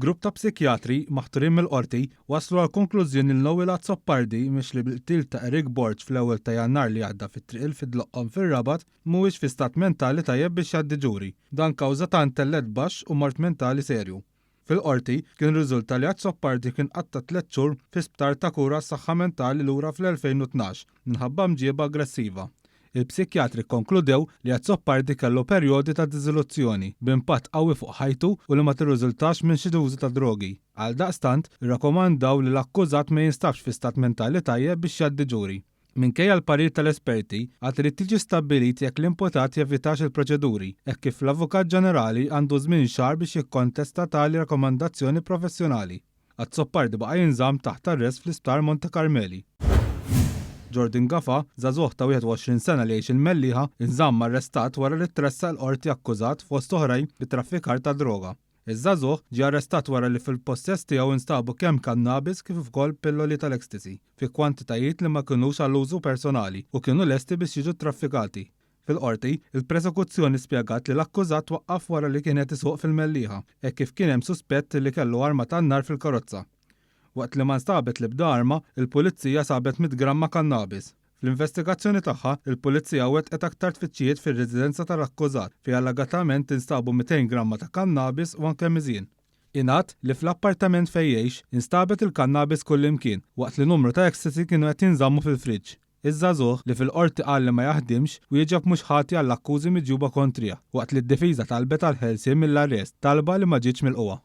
Grupp ta' psikjatri maħturin mill-qorti waslu għal konklużjoni li Nowilat Soppardi mhix li bil-qtil ta' Eric Borg fl-ewwel ta' Jannar li għadda fit-triq il-Fidloqqom fir-Rabat mhuwiex fi stat mentali tajjeb biex jgħaddi ġuri. Dan kawża ta' intellett baxx u mort mentali serju. Fil-qorti kien riżulta li għad Soppardi kien qatta 3 xhur fi sptar ta' kura s-saħħa mentali lura fl-2012 minħabba mġieba aggressiva. Il-psikjatri konkludew li għad Soppardi kellu perjodi ta' diżoluzzjoni b'impatt qawwi fuq ħajtu u li ma tirriżultax minn xi użu ta' drogi. Għaldaqstant irrakkomandaw li l-akkużat ma jinstabx fi stat mentali tajjeb biex jgħaddi ġuri. Minkejja l-parir tal-esperti għad irid tiġi stabbilit jekk l-imputat jevitax il-proċeduri, hekk kif l-Avukat Ġenerali għandu żmien xahar biex jikkontesta tali rakkomandazzjoni professjonali. Għad Soppardi baqa' jinżamm taħt arrest fl-Isptar Monte Carmeli. Jordan Gafa, żagħżugħ ta' 21 sena li jgħix il-Melliħa, inżamm arrestat wara li tressa l-qorti akkużat fost oħrajn bit-traffikar ta' droga. Iż-żagħżugħ ġie arrestat wara li fil-possess tiegħu instabu kemm kannabis kif ukoll pilloli tal-ecstasy fi kwantitajiet li ma kinux għall-użu personali u kienu lesti biex jiġu traffikati. Fil-qorti, il-prosekuzzjoni spjegat li l-akkużat waqqaf wara li kienet isuq fil-Melliħa, hekk kif kien hemm suspett li kellu arma tan-nar fil-karozza. Waqt li ma nstabet l-ebda arma, il-pulizija sabet 100 gramma kannabis. Fl-investigazzjoni tagħha, il-pulizija wettqet aktar tfittxijiet fir-residenza tal-akkużat fi allegatament instabu 200 gramma ta' kannabis u anke miżjien. Ingħad li fl-appartament fejn jgħix instabet il-kannabis kullimkien waqt li numru ta' ecstasy kienu qed jinżammu fil-friġġ. Iż-żagħżugħ li fil-qorti qal li ma jaħdimx u jieġab mhux ħati għall-akkużi miġjuba kontrija waqt li d-difiża talbet għal ħelsien mill-arrest talba li ma ġietx milquha.